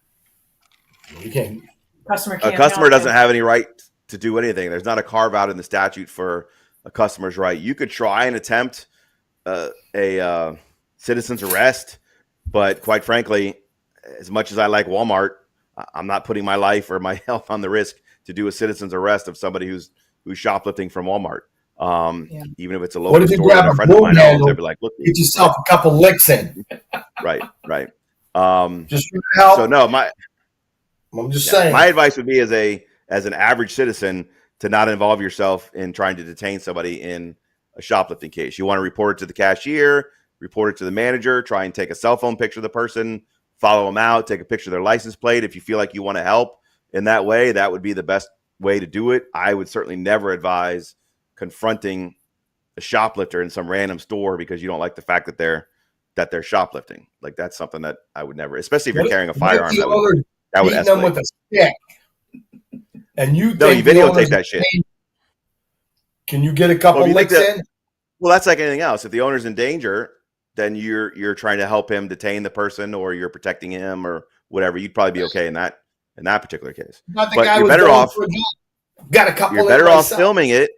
You can't. A customer doesn't have any right to do anything. There's not a carve out in the statute for a customer's right. You could try and attempt a citizen's arrest, but quite frankly, as much as I like Walmart, I'm not putting my life or my health on the risk to do a citizen's arrest of somebody who's shoplifting from Walmart. Even if it's a local store that a friend of mine owns, they'd be like, look, get yourself a couple licks in. Right. Just help. So no, I'm just saying. My advice would be as an average citizen to not involve yourself in trying to detain somebody in a shoplifting case. You want to report it to the cashier, report it to the manager, try and take a cell phone picture of the person, follow them out, take a picture of their license plate. If you feel like you want to help in that way, that would be the best way to do it. I would certainly never advise confronting a shoplifter in some random store because you don't like the fact that they're shoplifting. Like that's something that I would never, especially if you're carrying a firearm. That would escalate. Them with a stick. And you videotape that shit. Can you get a couple licks in? Well, that's like anything else. If the owner's in danger, then you're trying to help him detain the person, or you're protecting him, or whatever. You'd probably be okay in that particular case. But you're better off. Got a couple. You're better off filming it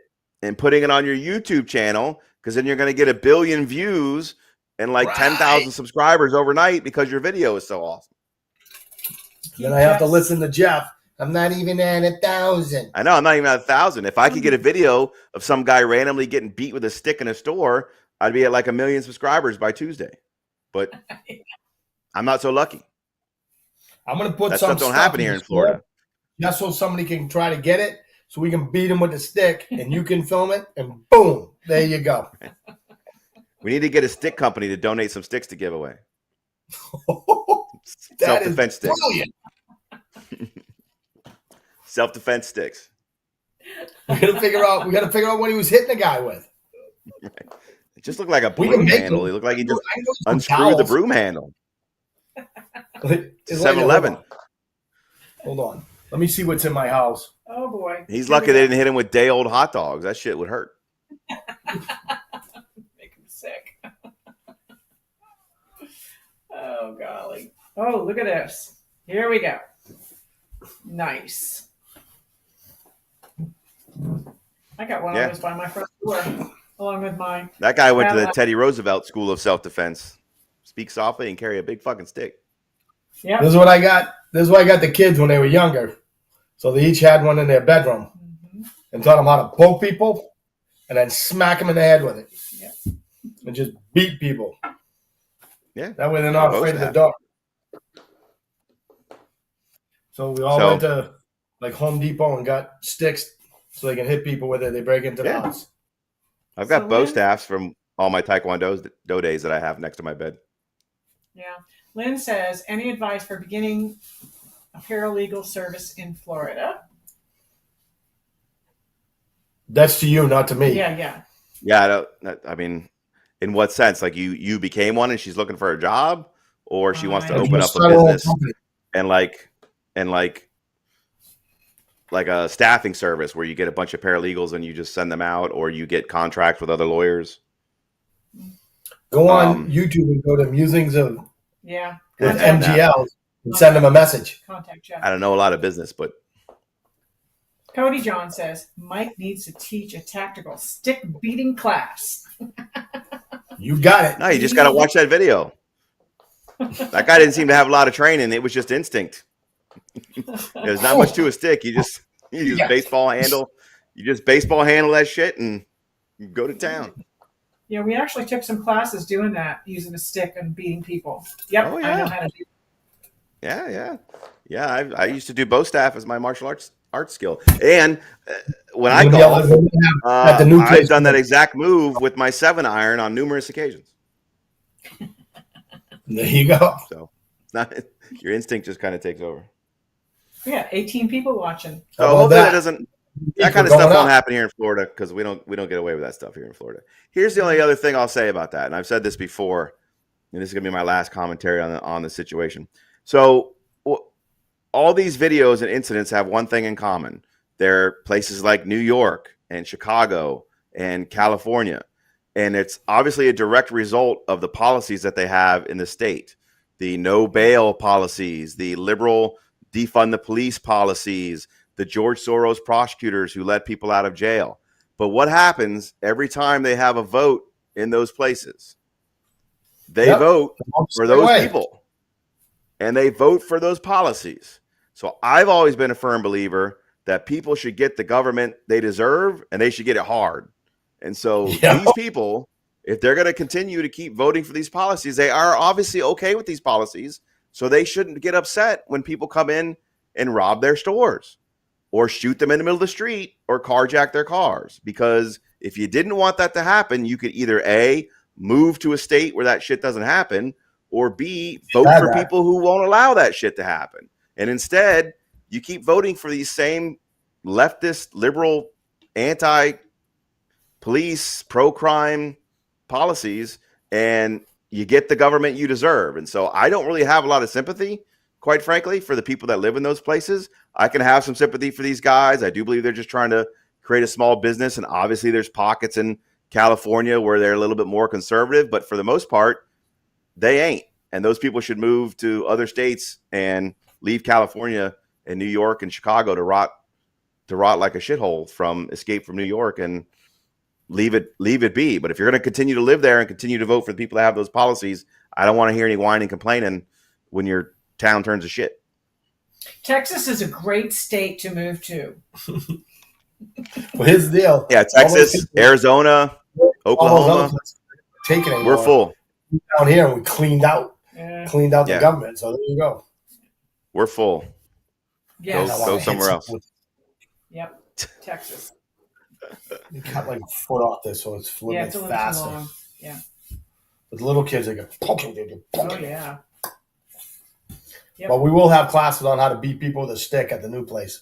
and putting it on your YouTube channel, because then you're going to get 1 billion views and like 10,000 subscribers overnight because your video is so awesome. Then I have to listen to Jeff. I'm not even at 1,000. I know, I'm not even at 1,000. If I could get a video of some guy randomly getting beat with a stick in a store, I'd be at like 1 million subscribers by Tuesday. But I'm not so lucky. I'm going to put That some stuff don't stuff happen in here the in Florida. store just so somebody can try to get it, so we can beat them with the stick, and you can film it, and boom, there you go. We need to get a stick company to donate some sticks to give away. That is Self-defense sticks. brilliant. Self-defense sticks. We got to figure out what he was hitting the guy with. It just looked like a We can broom make handle. them. It looked like he just I know some unscrewed the towels. broom handle. It's like 7-Eleven. Hold on. Let me see what's in my house. Oh boy. He's Here lucky we they go. didn't hit him with day-old hot dogs. That shit would hurt. Make him sick. Oh golly. Oh, look at this. Here we go. Nice. I got one Yeah. of those by my front door, along with mine. That guy went to the Cadillac. Teddy Roosevelt School of Self-Defense. Speak softly and carry a big fucking stick. Yep. This is what I got. This is what I got the kids when they were younger. So they each had one in their bedroom, and taught them how to poke people, and then smack them in the head with it, Yep. and just beat people. Yeah. That way they're not Most afraid of the have. dark. So we all So- went to like Home Depot and got sticks so they can hit people with it. They break into the Yeah. house. I've got So bow Lynn- staffs from all my Taekwondo days that I have next to my bed. Yeah. Lynn says, any advice for beginning a paralegal service in Florida? That's to you, not to me. Yeah. Yeah, I mean, in what sense? Like you became one and she's looking for a job, or she wants to Right. open Just up a start her own business company. and like a staffing service where you get a bunch of paralegals and you just send them out, or you get contracts with other lawyers. Go on Um, YouTube and go to Musings of Yeah. Yeah. with Contact, MGL and send them a message. contact Jeff. I don't know a lot of business, but Cody John says, Mike needs to teach a tactical stick beating class. You got it. no, you just got to watch that video. That guy didn't seem to have a lot of training. It was just instinct. There's not much to a stick. You just Yeah. baseball handle. You just baseball handle that shit and you go to town. Yeah, we actually took some classes doing that, using a stick and beating people. Yep, Oh, I yeah. know how to do Yeah. I used to do bow staff as my martial arts skill. And when I You're gonna be able golf, to have at the new I've place. done that exact move with my 7-iron on numerous occasions. There you go. So it's not your instinct just kind of takes over. We got 18 people watching. So How about hopefully that that? doesn't. We're That kind of going stuff up. won't happen here in Florida because we don't get away with that stuff here in Florida. Here's the only other thing I'll say about that, and I've said this before, and this is gonna be my last commentary on the situation. So all these videos and incidents have one thing in common: they're places like New York and Chicago and California, and it's obviously a direct result of the policies that they have in the state, the no bail policies, the liberal defund the police policies, the George Soros prosecutors who let people out of jail. But what happens every time they have a vote in those places? They Yep. vote for those Way. people and they vote for those policies. So I've always been a firm believer that people should get the government they deserve and they should get it hard. And so Yeah. these people, if they're going to continue to keep voting for these policies, they are obviously okay with these policies. So they shouldn't get upset when people come in and rob their stores or shoot them in the middle of the street or carjack their cars. Because if you didn't want that to happen, you could either A, move to a state where that shit doesn't happen, or B, vote for people who won't allow that shit to happen. And instead, you keep voting for these same leftist, liberal, anti-police, pro-crime policies, and you get the government you deserve. And so I don't really have a lot of sympathy, quite frankly, for the people that live in those places. I can have some sympathy for these guys. I do believe they're just trying to create a small business. And obviously there's pockets in California where they're a little bit more conservative, but for the most part, they ain't. And those people should move to other states and leave California and New York and Chicago to rot like a shithole from Escape from New York and leave it be. But if you're going to continue to live there and continue to vote for the people that have those policies, I don't want to hear any whining and complaining when your town turns to shit. Texas is a great state to move to. Well, here's the deal. Yeah, All those Texas, people- Arizona, all those other Oklahoma, places are taking we're anymore. full. Down here, and we cleaned out Yeah. the Yeah. government. So there you go. We're full. Yes. I Go wanna hit somewhere else. with- Yep. Texas. You cut like a foot off this, so it's a little Yeah, bit it's a little faster. too long. Yeah. With little kids, they go poking, they go Oh poking. yeah. Yep. But we will have classes on how to beat people with a stick at the new place.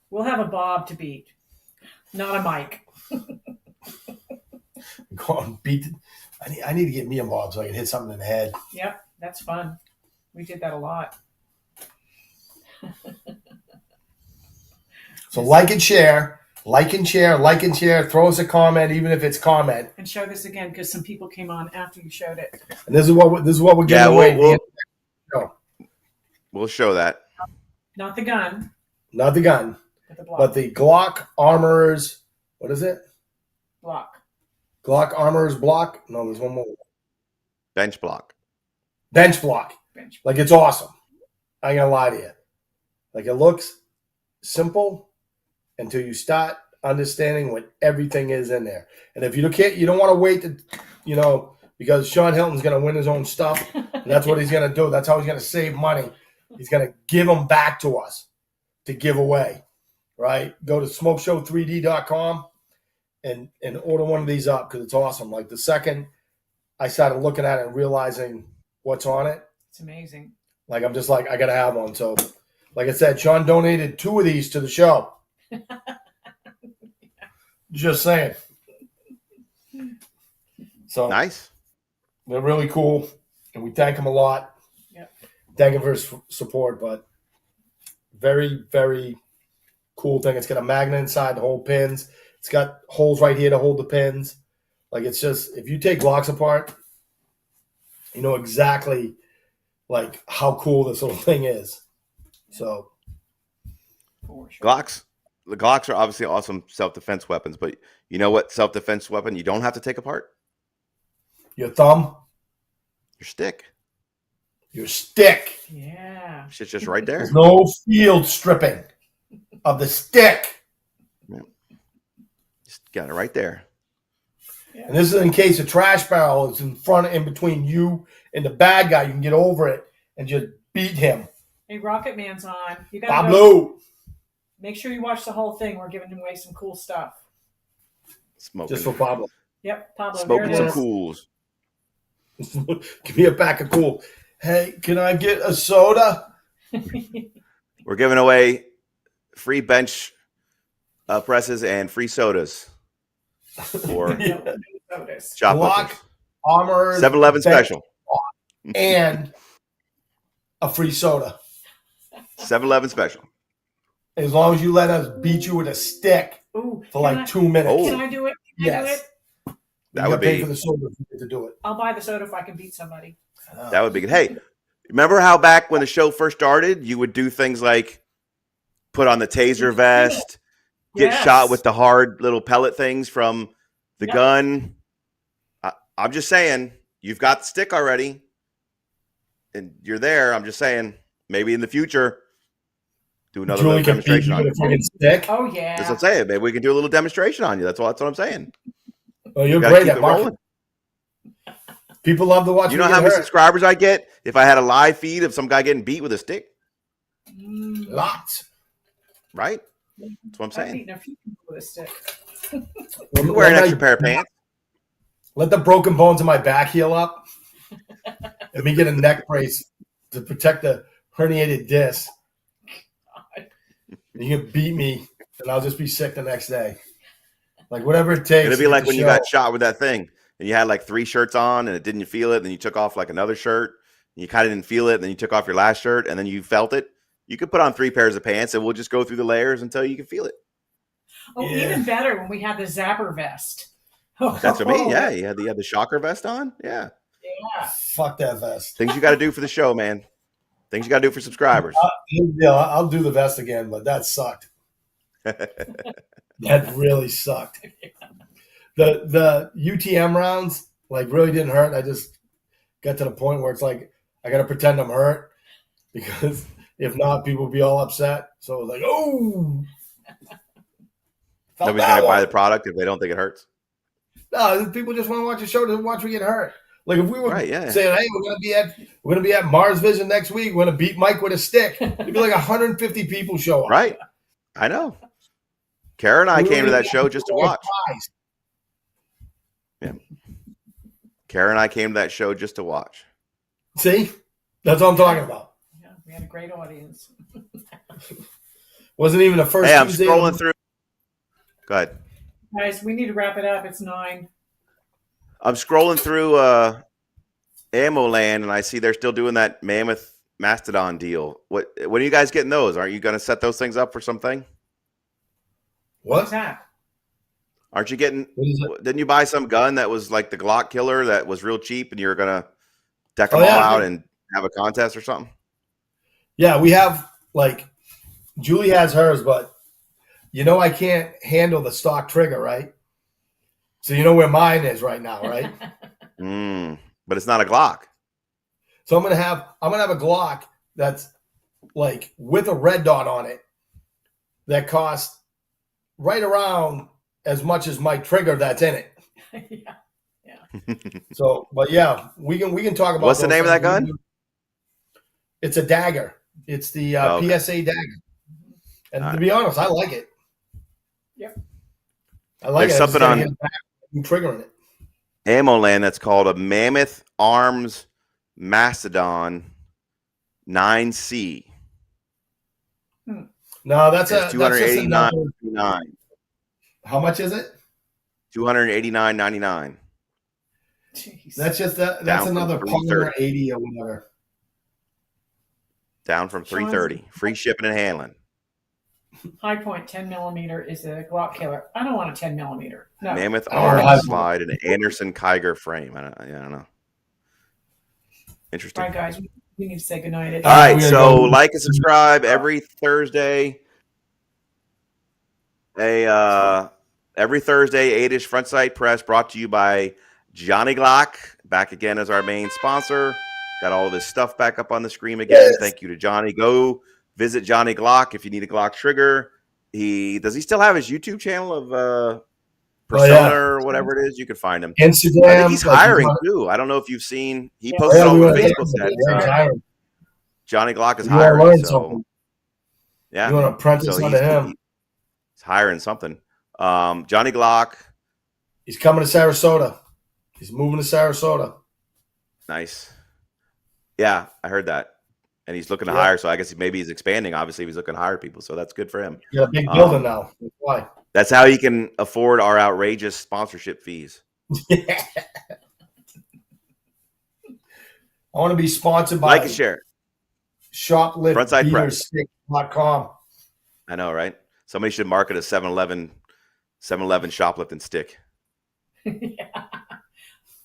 We'll have a Bob to beat, not a Mike. Go on, beat. I need to get me involved so I can hit something in the head. Yep, that's fun. We did that a lot. So like and share, like and share, like and share. Throw us a comment, even if it's comment. And show this again because some people came on after you showed it. And this is what we're giving away. We'll show that. Not the gun, Not the gun, but the block. but the Glock Armorers. What is it? block. Glock Armorers block. No, there's one more. Bench block. Bench block. Bench. Like it's awesome. I ain't gonna lie to you. Like it looks simple until you start understanding what everything is in there. And if you don't want to wait to, because Sean Hilton's gonna win his own stuff, and that's what he's gonna do. That's how he's gonna save money. He's gonna give them back to us to give away. Right? Go to smokeshow3d.com and order one of these up because it's awesome. Like the second I started looking at it and realizing what's on it, It's amazing. like I'm just like, I gotta have one. So like I said, Sean donated 2 of these to the show. Just saying. So Nice. they're really cool, and we thank him a lot. Yep. Thank him for his support, but very, very cool thing. It's got a magnet inside to hold pins. It's got holes right here to hold the pins. Like it's just, if you take Glocks apart, you know exactly like how cool this little thing is. So For sure. The Glocks are obviously awesome self-defense weapons, but you know what self-defense weapon you don't have to take apart? your thumb, Your stick. your stick. Yeah. Shit's just right there. There's no field stripping of the stick. Just got it right there. And this is in case a trash barrel is in between you and the bad guy. You can get over it and just beat him. Hey, Rocket Man's on. You gotta go. Pablo. Make sure you watch the whole thing. We're giving away some cool stuff. Smoking. Just for Pablo. Yep, Pablo. Smoking there some it is. cools. Give me a pack of cool. Hey, can I get a soda? We're giving away free bench presses and free sodas for Yeah. Notice. shoplifters. Armor. 7-Eleven special. And a free soda. 7-Eleven special. As long as you let us beat you with a stick Ooh, for like 2 minutes. Oh. Can I do it? Can I do Yes. it? That you would gotta pay be for the soda if you get to do it. I'll buy the soda if I can beat somebody. that would be good. Hey, remember how back when the show first started, you would do things like put on the taser vest, get Yes. shot with the hard little pellet things from the Yep. gun. I'm just saying, you've got the stick already, and you're there. I'm just saying, maybe in the future, do another Julie little can beat demonstration you on with you. a freaking stick. Oh That's yeah. what I'm saying. Maybe we can do a little demonstration on you. That's what I'm saying. Oh, you're You gotta great keep at it marketing. rolling. People love to watch You me know get how many hurt. subscribers I get if I had a live feed of some guy getting beat with a stick, Lots. right? That's what I'm I've saying. beaten a few people with a stick. You wear an extra pair of pants. Let the broken bones in my back heal up. Let me get a neck brace to protect the herniated disc. You can beat me, and I'll just be sick the next day. Like whatever it takes. It'll to be get like the when you show. got shot with that thing and you had like 3 shirts on and it didn't feel it. And then you took off like another shirt and you kind of didn't feel it. And then you took off your last shirt and then you felt it. You could put on 3 pairs of pants and we'll just go through the layers until you can feel it. Oh, Yeah. even better when we had the zapper vest. That's what I mean. Yeah. You had the shocker vest on. Yeah. Yeah. Fuck that vest. Things you got to do for the show, man. Things you got to do for subscribers. Yeah, I'll do the vest again, but that sucked. That really sucked. The UTM rounds like really didn't hurt. I just got to the point where it's like I gotta pretend I'm hurt because if not, people will be all upset. So it was like, oh, Nobody's going to buy the product if they don't think it hurts. No, people just want to watch the show to watch me get hurt. Like if we were Right, yeah. saying, "Hey, we're gonna be at Mars Vision next week. We're gonna beat Mike with a stick," there'd be like 150 people show up. Right. I know. Kara and I came to that show just to watch. Yeah. Kara and I came to that show just to watch. See, that's what I'm talking about. Yeah, we had a great audience. Wasn't even the first. Hey, I'm Tuesday scrolling through. Go ahead. Guys, we need to wrap it up. It's 9. I'm scrolling through Ammo Land, and I see they're still doing that Mammoth Mastodon deal. When are you guys getting those? Aren't you going to set those things up for something? What's What? that? Aren't you getting? What is it? Didn't you buy some gun that was like the Glock killer that was real cheap, and you're going to deck them Oh, all yeah. out and have a contest or something? Yeah, we have like Julie has hers, but I can't handle the stock trigger, right? So you know where mine is right now, right? But it's not a Glock. So I'm gonna have a Glock that's like with a red dot on it that costs right around as much as my trigger that's in it. Yeah. So, but yeah, we can talk about. What's the those name of that things. gun? It's a dagger. It's the okay. PSA dagger. And All to be honest, I like it. Yep. I like There's it. something on triggering it. Ammo Land that's called a Mammoth Arms Mastodon 9C. No, that's It's a that's just another. $289.99. How much is it? $289.99. Jeez. That's just that. Down That's from another $330. Polar 80 or whatever. Down from $330. Free shipping and handling. High Point 10 millimeter is a Glock killer. I don't want a 10 millimeter. No. Mammoth I don't know. Arms slide and an Anderson Kiger frame. I don't know. Interesting. All right, guys, we need to say goodnight. All right, we gotta so go. like and subscribe every Thursday. Every Thursday, 8-ish Front Sight Press brought to you by Johnny Glock. Back again as our main sponsor. Got all of his stuff back up on the screen again. Yes. Thank you to Johnny. Go visit Johnny Glock if you need a Glock trigger. Does he still have his YouTube channel of Persona or whatever it is? You can find him. Instagram. I think he's hiring too. I don't know if you've seen. He Yeah. posted Yeah, all we over went- Facebook yeah, that he's hiring. Johnny Glock is You wanna hiring. learn So something. yeah, You want to apprentice so under him? he's hiring something. Johnny Glock, He's coming to Sarasota. He's moving to Sarasota. nice. Yeah, I heard that, and he's looking to Yeah. hire. So I guess maybe he's expanding. Obviously, he's looking to hire people. So that's good for him. You got a big building now. That's why. That's how he can afford our outrageous sponsorship fees. I want to be sponsored by Like and share. Frontside Press. shopliftbeaterstick.com. I know, right? Somebody should market a 7-Eleven shoplifting stick. Yeah,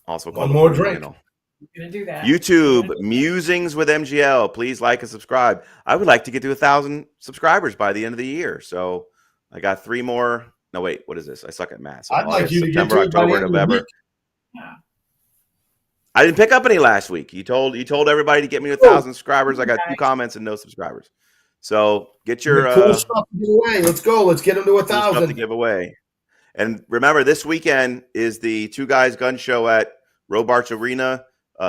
Also One called more the drink. Handle. we're going to do that. YouTube Musings with MGL. Please like and subscribe. I would like to get to 1,000 subscribers by the end of the year. So I got 3 more. No, wait, what is this? I suck at math. So I'd like you to get September, to it by the October, end of the November. week. Yeah. I didn't pick up any last week. You told everybody to get me to 1,000 subscribers. I got 2 comments and no subscribers. So get your Cool stuff to give away. Let's go. Let's get them to cool stuff to 1,000. give away. And remember, this weekend is the Two Guys Gun Show at Robarts Arena.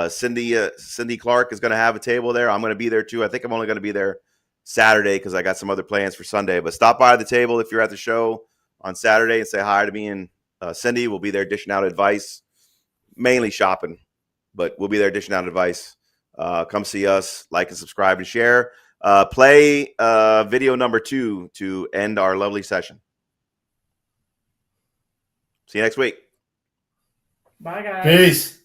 Cindy Clark is going to have a table there. I'm going to be there too. I think I'm only going to be there Saturday because I got some other plans for Sunday. But stop by the table if you're at the show on Saturday and say hi to me and Cindy. We'll be there dishing out advice, mainly shopping, but we'll be there dishing out advice. Come see us, like and subscribe and share. Play video number 2 to end our lovely session. See you next week. Bye, guys. Peace.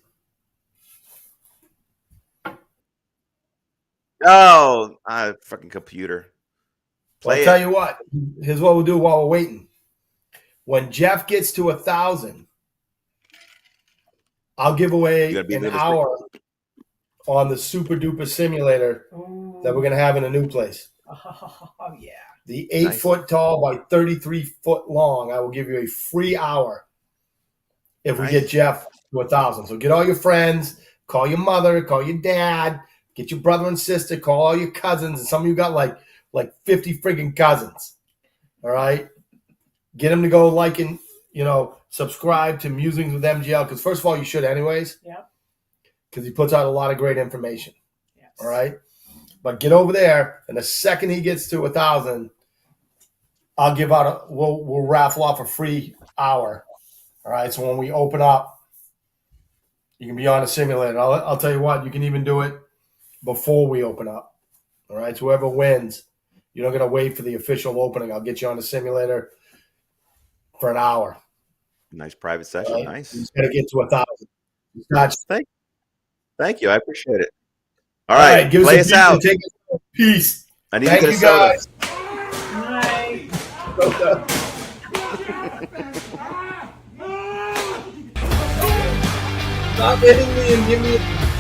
Oh, fucking computer. Well, Play I'll tell it. you what. Here's what we'll do while we're waiting. When Jeff gets to 1,000, I'll give away You gotta be an there to hour on the super duper simulator Ooh. that we're going to have in a new place. Oh, yeah. The 8 Nice. foot tall by 33 foot long. I will give you a free hour if we Nice. get Jeff to 1,000. So get all your friends, call your mother, call your dad, get your brother and sister, call all your cousins, and some of you got like 50 friggin' cousins. All right, get them to go like and subscribe to Musings with MGL because first of all you should anyways. Yep. because he puts out a lot of great information. Yes. All right. But get over there, and the second he gets to 1,000, I'll give out we'll raffle off a free hour. All right. So when we open up, you can be on a simulator. I'll tell you what, you can even do it before we open up. All right. So whoever wins, you're not going to wait for the official opening. I'll get you on the simulator for an hour. Nice private session. Right? Nice. He's got to get to 1,000. Thank you. I appreciate it. All All right. give Play us us a out. Take us peace. I need Thank to get a you, soda. guys. Night. Stop hitting me and give me